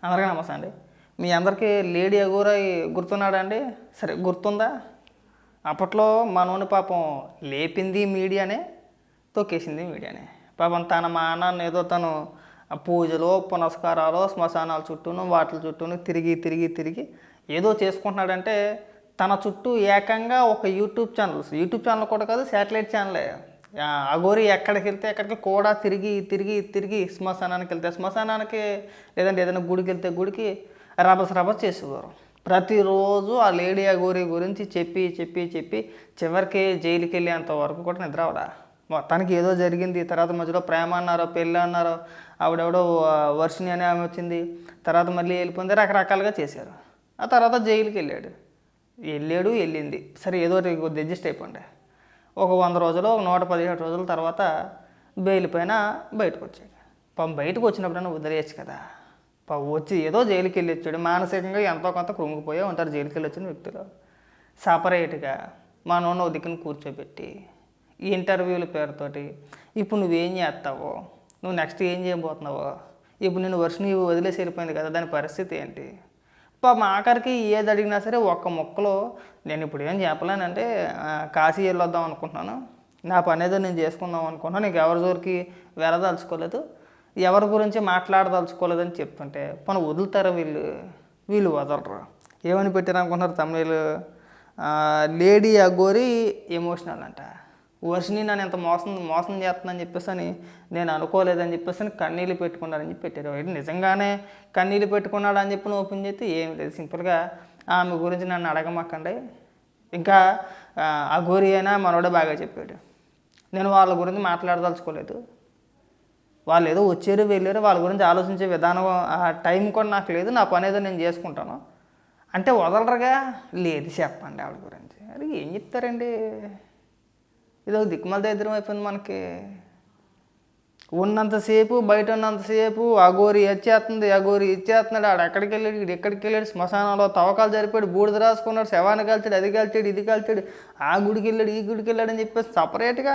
అందరికీ నమస్తే అండి. మీ అందరికీ లేడీ అఘోరాయి గుర్తున్నాడా అండి? సరే గుర్తుందా? అప్పట్లో మనోని పాపం లేపింది మీడియానే, తొక్కేసింది మీడియానే. పాపం తన మానాన్ని ఏదో తను పూజలు పునస్కారాలు శ్మశానాల చుట్టూను వాటి చుట్టూను తిరిగి తిరిగి తిరిగి ఏదో చేసుకుంటున్నాడంటే తన చుట్టూ ఏకంగా ఒక యూట్యూబ్ ఛానల్ కూడా కాదు, శాటిలైట్ ఛానలే. అఘోరి ఎక్కడికి వెళ్తే ఎక్కడికి కూడా తిరిగి తిరిగి తిరిగి శ్మశానానికి వెళ్తే శ్మశానానికి, లేదంటే ఏదైనా గుడికి వెళ్తే గుడికి రభస చేసేవారు. ప్రతిరోజు ఆ లేడీ అఘోరి గురించి చెప్పి చెప్పి చెప్పి చివరికి జైలుకి వెళ్ళేంత వరకు కూడా నిద్ర అవడా. మొత్తానికి ఏదో జరిగింది. తర్వాత మధ్యలో ప్రేమ అన్నారో పెళ్ళి అన్నారో, ఆవిడెవడో వర్షిణి అనే ఆమె వచ్చింది, తర్వాత మళ్ళీ వెళ్ళిపోయింది, రకరకాలుగా చేశారు. ఆ తర్వాత జైలుకి వెళ్ళింది. సరే ఏదో కొద్ది అడ్జస్ట్ అయిపోండి. ఒక 100 రోజులు, ఒక 117 రోజుల తర్వాత బెయిల్ పైన బయటకు వచ్చాడు. బయటకు వచ్చినప్పుడైనా వదిలేయచ్చు కదా. వచ్చి ఏదో జైలుకి వెళ్ళి వచ్చాడు. మానసికంగా ఎంతో కొంత కృంగిపోయే ఉంటారు జైలుకి వెళ్ళి వచ్చిన వ్యక్తులు. సపరేట్గా మా నాన్న దిక్కును కూర్చోబెట్టి ఈ ఇంటర్వ్యూల పేరుతోటి ఇప్పుడు నువ్వేం చేస్తావో, నువ్వు నెక్స్ట్ ఏం చేయబోతున్నావో, ఇప్పుడు నేను వర్షం వదిలేసి వెళ్ళిపోయింది కదా, దాని పరిస్థితి ఏంటి, మా ఆఖరికి ఏది అడిగినా సరే ఒక్క మొక్కలో నేను ఇప్పుడు ఏం చెప్పలేనంటే కాశీ వెళ్ళొద్దాం అనుకుంటున్నాను, నా పని ఏదో నేను చేసుకుందాం అనుకుంటున్నాను, నీకు ఎవరి జోరికి వెళ్ళదలుచుకోలేదు, ఎవరి గురించి మాట్లాడదలుచుకోలేదని చెప్తుంటే పని వదులుతారా వీళ్ళు వదలరు. ఏమని పెట్టారు అనుకుంటున్నారు తమిళ లేడీ అఘోరి ఎమోషనల్ అంట. వర్షిని నన్ను ఎంత మోసం చేస్తుందని చెప్పేసి అని నేను అనుకోలేదని చెప్పేసి అని కన్నీళ్ళు పెట్టుకున్నారని చెప్పి పెట్టారు. నిజంగానే కన్నీళ్ళు పెట్టుకున్నాడు అని చెప్పి ఓపెన్ చేస్తే ఏమి లేదు. సింపుల్గా ఆమె గురించి నన్ను అడగమాకండి. ఇంకా అఘోరి అయినా మనోడే బాగా చెప్పాడు. నేను వాళ్ళ గురించి మాట్లాడదలుచుకోలేదు, వాళ్ళు ఏదో వచ్చారు వెళ్ళారు, వాళ్ళ గురించి ఆలోచించే విధానం ఆ టైం కూడా నాకు లేదు, నా పని ఏదో నేను చేసుకుంటాను అంటే వదలరుగా. లేదు చెప్పండి ఆవిడ గురించి. అది ఏం చెప్తారండి? ఇది ఒక దిక్కుమాల దరిద్రం అయిపోయింది మనకి. ఉన్నంతసేపు బయట ఉన్నంతసేపు అఘోరి ఇచ్చేస్తున్నాడు, ఆడు ఎక్కడికి వెళ్ళాడు, ఇది ఎక్కడికి వెళ్ళాడు, శ్మశానంలో తవ్వకాలు జరిపాడు, బూడిద రాసుకున్నాడు, శవాన్ని కాల్చాడు, అది కాల్చాడు, ఇది కాల్చాడు, ఆ గుడికి వెళ్ళాడు, ఈ గుడికి వెళ్ళాడు అని చెప్పేసి సపరేట్గా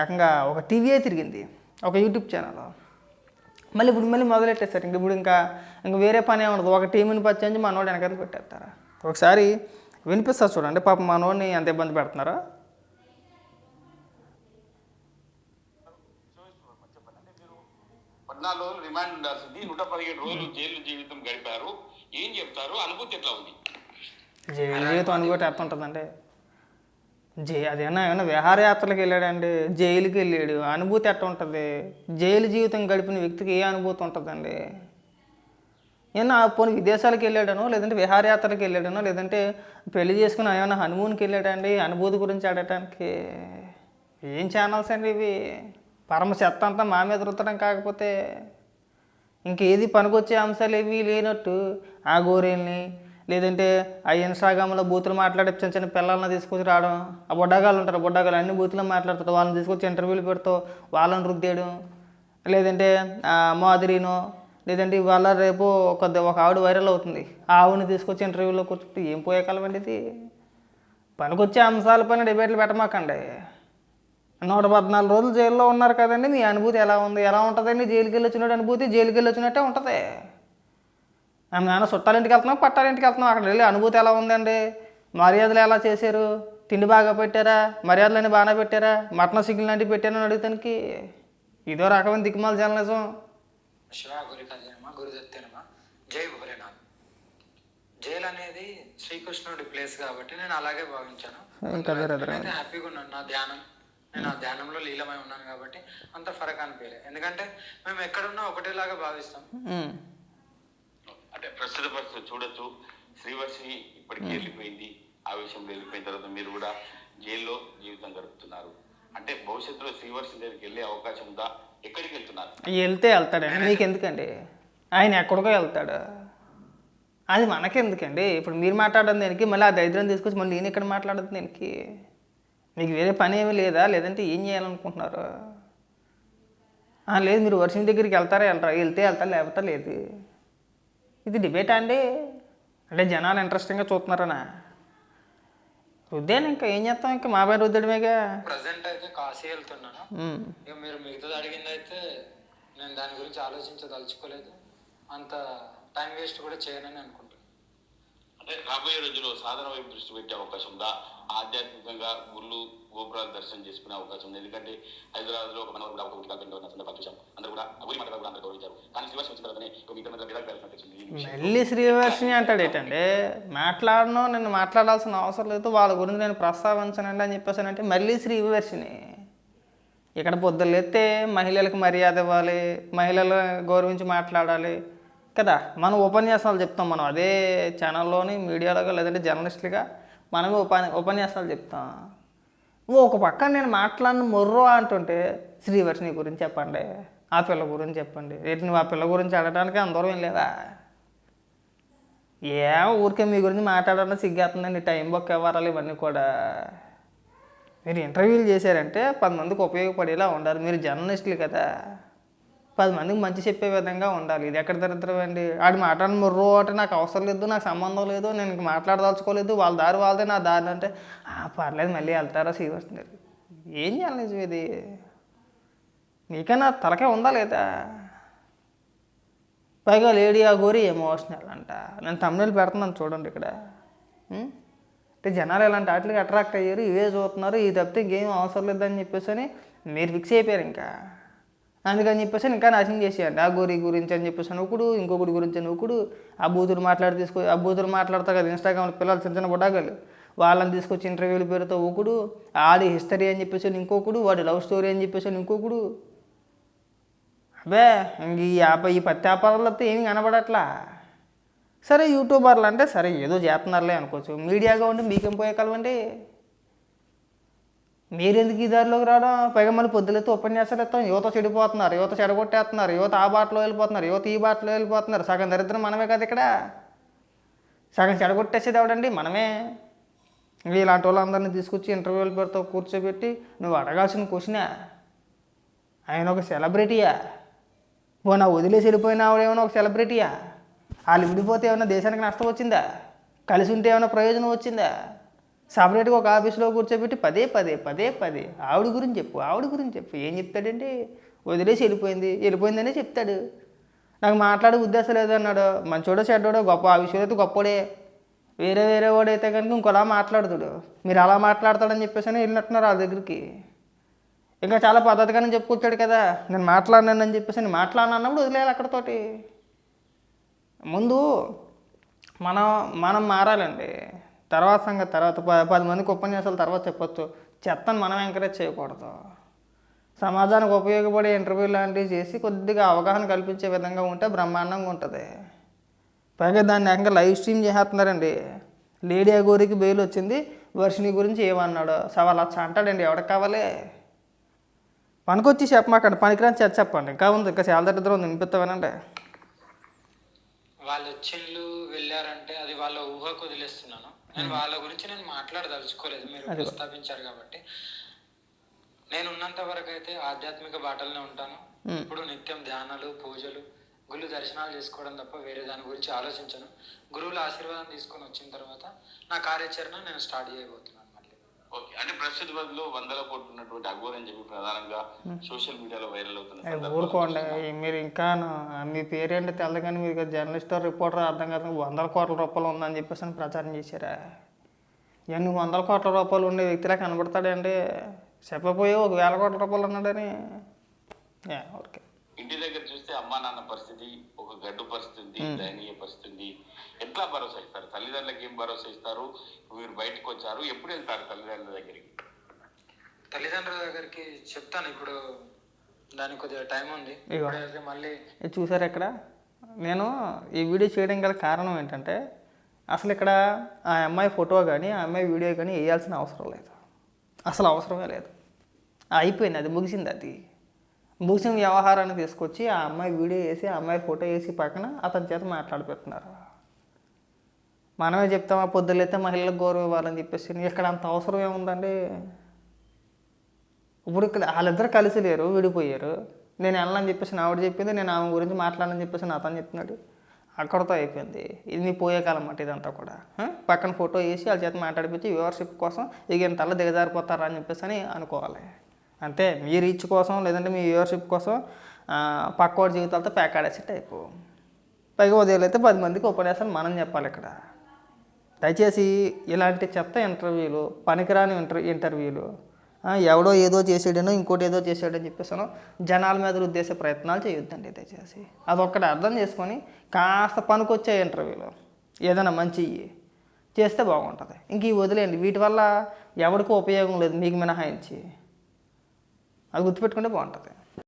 ఏకంగా ఒక టీవీయే తిరిగింది, ఒక యూట్యూబ్ ఛానల్. మళ్ళీ మొదలెట్టేస్తారు. ఇప్పుడు ఇంకా వేరే పని ఏమన్నది, ఒక టీంని పచ్చించి మనోడు వెనకాల పెట్టేస్తారా. ఒకసారి వినిపిస్తారు చూడండి, పాపం మనోడిని ఎంత ఇబ్బంది పెడుతున్నారో. రిమాండ్ ఉండాల్సింది, 117 రోజులు జైలు జీవితం గడిపారు, ఏం చెప్తారు? అనుభూతి ఎట్లా ఉంది? జైలు జీవితం అనుభూతి ఎట్లా ఉంటుందండి? ఏమైనా విహారయాత్రలకు వెళ్ళాడండి, జైలుకి వెళ్ళాడు, అనుభూతి ఎట్లా ఉంటుంది? జైలు జీవితం గడిపిన వ్యక్తికి ఏ అనుభూతి ఉంటుందండి? ఏమన్నా పోనీ విదేశాలకు వెళ్ళాడనో, లేదంటే విహారయాత్రలకు వెళ్ళాడనో, లేదంటే పెళ్లి చేసుకుని ఏమైనా హనుమూన్కి వెళ్ళాడండి అనుభూతి గురించి ఆడటానికి? ఏం ఛానల్స్ అండి ఇవి? పరమ చెత్త అంతా మా మీద రుద్దడం కాకపోతే ఇంకేది పనికొచ్చే అంశాలు ఏవి లేనట్టు ఆ గోరీల్ని, లేదంటే ఆ ఇన్స్టాగ్రామ్లో బూతులు మాట్లాడే చిన్న చిన్న పిల్లల్ని తీసుకొచ్చి రావడం, ఆ బుడ్డగాళ్ళు ఉంటారు, బుడ్డగాళ్ళు అన్ని బూతులు మాట్లాడుతారు, వాళ్ళని తీసుకొచ్చి ఇంటర్వ్యూలు పెడతావు, వాళ్ళని రుద్దేయడం, లేదంటే మాదిరినో, లేదంటే ఇవాళ రేపు ఒక ఆవిడ వైరల్ అవుతుంది, ఆ ఆవిడని తీసుకొచ్చి ఇంటర్వ్యూలో కూర్చుంటే ఏం పోయే కాలం అండి ఇది? పనికొచ్చే అంశాలపైన డిబేట్లు పెట్టమాకండి. 114 రోజులు జైల్లో ఉన్నారు కదండి, మీ అనుభూతి ఎలా ఉంటుందండి? జైలుకి వెళ్ళి వచ్చినట్టు అనుభూతి జైలుకి వెళ్ళి వచ్చినట్టే ఉంటుంది. ఆమె నాన్న చుట్టాలింటికి వెళ్తున్నాం, పట్టాలింటికి వెళ్తున్నాం, అక్కడ వెళ్ళి అనుభూతి ఎలా ఉందండి? మర్యాదలు ఎలా చేశారు? తిండి బాగా పెట్టారా? మర్యాదలన్నీ బాగానే పెట్టారా? మటన్ సిగ్గులు లాంటివి పెట్టారని అడుగుతానికి ఇదో రకమైన దిక్కుమాల జర్నలిజం. జై భోలేనాథ్. జైలు అనేది శ్రీకృష్ణుడి ప్లేస్ కాబట్టి నేను అలాగే భావించాను. హ్యాపీగా ఉన్నాను, నేను ఆ ధ్యానంలో లీలమై ఉన్నాను కాబట్టి అంత ఫరక్ అనిపించలేదు. ఎందుకంటే మేము ఎక్కడున్నా ఒకటేలాగా భావిస్తాం. అంటే ప్రస్తుత పరిస్థితి చూడొచ్చు, శ్రీవర్షిని ఇప్పటికీ వెళ్ళిపోయింది, ఆవేశంలో వెళ్ళిపోయిన తర్వాత మీరు కూడా జైల్లో జీవితం గడుపుతున్నారు. అంటే భవిష్యత్తులో శ్రీవర్షిని దగ్గరికి వెళ్ళే అవకాశం ఉందా? ఎక్కడికి వెళ్తున్నారు? వెళ్తాడండి, మీకు ఎందుకండి? ఆయన ఎక్కడికో వెళ్తాడు, అది మనకెందుకండి? ఇప్పుడు మీరు మాట్లాడడం దేనికి? మళ్ళీ ఆ దరిద్రం తీసుకొచ్చి మళ్ళీ నేను ఇక్కడ మాట్లాడదు దేనికి? మీకు వేరే పని ఏమీ లేదా? లేదంటే ఏం చేయాలనుకుంటున్నారు? లేదు, మీరు వర్షం దగ్గరికి వెళ్తారా? వెళ్తే లేకపోతే లేదు. ఇది డిబేటా అండి? అంటే జనాలు ఇంట్రెస్టింగ్గా చూస్తున్నారనా? రుద్దాను, ఇంకా ఏం చేస్తాం, ఇంకా మా పైన రుద్దడమేగా. ప్రజెంట్ అయితే కాశీ వెళ్తున్నాను. ఇక మీరు మిగతాది అడిగింది అయితే నేను దాని గురించి ఆలోచించదలుచుకోలేదు. అంత టైం వేస్ట్ కూడా చేయనని అనుకుంటున్నాను. అంటే రాబోయే రోజుల్లో సాధన వైపు దృష్టి పెట్టే అవకాశం ఉందా? ఆధ్యాత్మికంగా గుళ్ళు గోపురాలు దర్శనం చేసుకునే అవకాశం ఉంది. ఎందుకంటే హైదరాబాద్ లో ఒక మనవరు కూడా ఒక గుడి కాకుండా ఉన్న సందర్భాలు చూసాం. అందరూ కూడా ఆ గుడి మాట కూడా అందరూ గౌరవించారు. కానీ శ్రీవర్షం వచ్చిన తర్వాతనే మీ మీద విడాకులు మళ్ళీ శ్రీవర్షిని అంటాడు ఏంటంటే మాట్లాడను, నేను మాట్లాడాల్సిన అవసరం లేదు, వాళ్ళ గురించి నేను ప్రస్తావించనండి అని చెప్పేసానంటే మళ్ళీ శ్రీవర్షిని. ఇక్కడ పొద్దులేస్తే మహిళలకు మర్యాద ఇవ్వాలి, మహిళలు గౌరవించి మాట్లాడాలి కదా. మనం ఉపన్యాసాలు చెప్తాం, మనం అదే ఛానల్లోని మీడియాలో లేదంటే జర్నలిస్టులుగా మనమే ఉపన్యాసాలు చెప్తాం. ఒక పక్క నేను మాట్లాడిన మొర్రో అంటుంటే శ్రీవర్షిని గురించి చెప్పండి, ఆ పిల్ల గురించి చెప్పండి. రేపు నువ్వు ఆ పిల్ల గురించి అడగడానికి అందరం ఏం లేదా? ఊరికే మీ గురించి మాట్లాడాలని సిగ్గేస్తుందండి, టైం బొక్క ఇవ్వాలి. ఇవన్నీ కూడా మీరు ఇంటర్వ్యూలు చేశారంటే 10 మందికి ఉపయోగపడేలా ఉండాలి. మీరు జర్నలిస్టులు కదా, 10 మందికి మంచి చెప్పే విధంగా ఉండాలి. ఇది ఎక్కడ దరిద్రం అండి? ఆడు మాట్లాడిన మొర్రో అంటే నాకు అవసరం లేదు, నాకు సంబంధం లేదు, నేను ఇంక మాట్లాడదలుచుకోలేదు, వాళ్ళ దారి వాళ్ళదే, నా దారి అంటే పర్లేదు మళ్ళీ వెళ్తారా శ్రీవర్షిని గారు? ఏం చేయాలి నిజం ఇది? మీకైనా తలకే ఉందా లేదా? పైగా లేడీ అఘోరి ఎమోషనల్ అంట. నేను తమిళ పెడుతున్నాను చూడండి ఇక్కడ. అంటే జనాలు ఇలాంటి వాటికి అట్రాక్ట్ అయ్యారు, ఇవే చూస్తున్నారు, ఇది తప్పితే ఇంకేం అవసరం లేదని చెప్పేసి అని మీరు ఫిక్స్ అయిపోయారు. ఇంకా అందుకని చెప్పేసి ఇంకా నాశనం చేసేయండి. ఆ గోరి గురించి అని చెప్పేసి నూకుడు, ఇంకొకటి గురించి నూకుడు, ఆ బూతులు ఆ బూతులు మాట్లాడతారు కదా ఇన్స్టాగ్రామ్లో పిల్లలు, చిన్న చిన్న బుడ్డాగలు, వాళ్ళని తీసుకొచ్చి ఇంటర్వ్యూలు పేరుతో ఒకడు, ఆడి హిస్టరీ అని చెప్పేసి ఇంకొకడు, వాడి లవ్ స్టోరీ అని చెప్పేసి ఇంకొకడు. అబ్బే ఇంక ఈ పత్యాపారాలతో ఏమి కనబడట్లా. సరే యూట్యూబర్లు అంటే సరే ఏదో చేస్తున్నారులే అనుకోవచ్చు. మీడియాగా ఉండి మీకేం పోయే కలవండి? మీరెందుకు ఈ దారిలోకి రావడం? పైగా మళ్ళీ పొద్దులెత్తి ఉపన్యాసాలు ఇస్తాం, యువత చెడిపోతున్నారు, యువత చెడగొట్టేస్తున్నారు, యువత ఆ బాటలో వెళ్ళిపోతున్నారు, యువత ఈ బాటలో వెళ్ళిపోతున్నారు. సగం దరిద్రం మనమే కదా ఇక్కడ. సగం చెడగొట్టేసేది ఎవడండి? మనమే. ఇలాంటి వాళ్ళందరినీ తీసుకొచ్చి ఇంటర్వ్యూల పేరుతో కూర్చోబెట్టి నువ్వు అడగాల్సిన క్వశ్చనే, ఆయన ఒక సెలబ్రిటీయా? నా వదిలేసి వెళ్ళిపోయిన ఆవిడేమైనా ఒక సెలబ్రిటీయా? వాళ్ళు విడిపోతే ఏమైనా దేశానికి నష్టం వచ్చిందా? కలిసి ఉంటే ఏమైనా ప్రయోజనం వచ్చిందా? సపరేట్గా ఒక ఆఫీస్లో కూర్చోబెట్టి పదే ఆవిడ గురించి చెప్పు. ఏం చెప్తాడండి? వదిలేసి వెళ్ళిపోయిందనే చెప్తాడు. నాకు మాట్లాడే ఉద్దేశం లేదన్నాడు. మంచోడో చెడ్డోడో గొప్ప, ఆ విషయంలో అయితే గొప్పడే. వేరే వాడైతే కనుక ఇంకోలా మాట్లాడుతాడు. మీరు అలా మాట్లాడతాడని చెప్పేసి వెళ్ళినట్టున్నారు వాళ్ళ దగ్గరికి. ఇంకా చాలా పద్ధతిగానే చెప్పుకొచ్చాడు కదా, నేను మాట్లాడినానని చెప్పేసి. నేను మాట్లాడినప్పుడు వదిలేయాలి అక్కడతోటి. ముందు మనం మారాలండి. తర్వాత సంగతి తర్వాత. 10 మందికి ఉపన్యాసాలు తర్వాత చెప్పొచ్చు. చెత్తను మనం ఎంకరేజ్ చేయకూడదు. సమాజానికి ఉపయోగపడే ఇంటర్వ్యూ లాంటివి చేసి కొద్దిగా అవగాహన కల్పించే విధంగా ఉంటే బ్రహ్మాండంగా ఉంటుంది. పైగా దాన్ని ఏకంగా లైవ్ స్ట్రీమ్ చేస్తున్నారండి. లేడీ అఘోరికి బెయిల్ వచ్చింది, వర్షిని గురించి ఏమన్నాడు? 1,00,000 అంటాడండి. ఎవరికి కావాలి? పనికొచ్చి చెప్పమాకండి, పనికిరాని చెప్పండి. ఇంకా ఉంది, ఇంకా చాలా దరిద్రం ఉంది, వినిపిస్తామేనంటే. వాళ్ళు వచ్చిళ్ళు వెళ్ళారంటే అది వాళ్ళ ఊహకు వదిలేస్తున్నాను. నేను వాళ్ళ గురించి నేను మాట్లాడదలుచుకోలేదు, మీరు ప్రస్తావించారు కాబట్టి. నేను ఉన్నంత వరకు అయితే ఆధ్యాత్మిక బాటలనే ఉంటాను. ఇప్పుడు నిత్యం ధ్యానాలు, పూజలు, గుళ్ళు దర్శనాలు చేసుకోవడం తప్ప వేరే దాని గురించి ఆలోచించను. గురువుల ఆశీర్వాదం తీసుకొని వచ్చిన తర్వాత నా కార్యాచరణ నేను స్టార్ట్ చేయబోతున్నాను. ఓకే, అంటే ప్రస్తుత బదులు 100 కోట్లు ఉన్నటువంటి అఘోర్ అని చెప్పి ప్రధానంగా సోషల్ మీడియాలో వైరల్ అవుతుంది. ఊరుకోండి మీరు. ఇంకా మీ పేరేంటి తెల్ల, కానీ మీరు జర్నలిస్ట్ రిపోర్టర్ అర్థం కాదు. 100 కోట్ల రూపాయలు ఉందని చెప్పేసి అని ప్రచారం చేశారా? ఇవన్నీ 100 కోట్ల రూపాయలు ఉండే వ్యక్తిలా కనబడతాడండి. చెప్పపోయే 1,000 కోట్ల రూపాయలు ఉన్నాడని. ఓకే, ఇంటి దగ్గర చూస్తే అమ్మా నాన్న పరిస్థితి, ఒక గడ్డు పరిస్థితి, దయనీయ పరిస్థితి. ఎట్లా భరోసా ఇస్తారు? తల్లిదండ్రులకు ఏం భరోసా ఇస్తారు? మీరు బయటకు వచ్చారు, ఎప్పుడు వెళ్తారు తల్లిదండ్రుల దగ్గరికి? తల్లిదండ్రుల దగ్గరికి చెప్తాను, ఇప్పుడు దానికి కొద్దిగా టైం ఉంది. మళ్ళీ చూసారు ఇక్కడ నేను ఈ వీడియో చేయడం గల కారణం ఏంటంటే, అసలు ఇక్కడ ఆ అమ్మాయి ఫోటో కానీ ఆ అమ్మాయి వీడియో కానీ వేయాల్సిన అవసరం లేదు. అసలు అవసరమే లేదు. అయిపోయింది, అది ముగిసింది. అది ముగిసిన వ్యవహారాన్ని తీసుకొచ్చి ఆ అమ్మాయి వీడియో వేసి ఆ అమ్మాయి ఫోటో వేసి పక్కన అతని చేత మాట్లాడిపెడుతున్నారు. మనమే చెప్తామా పొద్దులైతే మహిళలకు గౌరవం ఇవ్వాలని చెప్పేసి. ఇక్కడ అంత అవసరం ఏముందండి? ఇప్పుడు ఇక్కడ వాళ్ళిద్దరు కలిసి లేరు, విడిపోయారు. నేను వెళ్ళని చెప్పేసి ఆవిడ చెప్పింది, నేను ఆమె గురించి మాట్లాడని చెప్పేసి అతను చెప్తున్నాడు. అక్కడతో అయిపోయింది. ఇది నీ పోయే కాలం అన్నమాట ఇదంతా కూడా. పక్కన ఫోటో వేసి వాళ్ళ చేత మాట్లాడిపించి వ్యూవర్షిప్ కోసం ఇక ఇంతలా దిగజారిపోతారా అని చెప్పేసి అని అనుకోవాలి. అంతే, మీ రీచ్ కోసం లేదంటే మీ వ్యూవర్షిప్ కోసం పక్కవాడి జీవితాలతో ప్యాకాడేసి టైపు. పైగా ఉదయం అయితే 10 మందికి ఉపన్యాసం మనం చెప్పాలి ఇక్కడ. దయచేసి ఇలాంటి చెత్త ఇంటర్వ్యూలు, పనికిరాని ఇంటర్వ్యూలు, ఎవడో ఏదో చేసాడనో ఇంకోటి ఏదో చేసాడని చెప్పేసాను జనాల మీద రుద్దేసే ప్రయత్నాలు చేయొద్దండి దయచేసి. అదొక్కటి అర్థం చేసుకొని కాస్త పనికొచ్చే ఇంటర్వ్యూలు ఏదైనా మంచి చేస్తే బాగుంటుంది. ఇంక ఈ వదిలేయండి, వీటి వల్ల ఎవరికీ ఉపయోగం లేదు మీకు మినహాయించి. అది గుర్తుపెట్టుకుంటే బాగుంటుంది.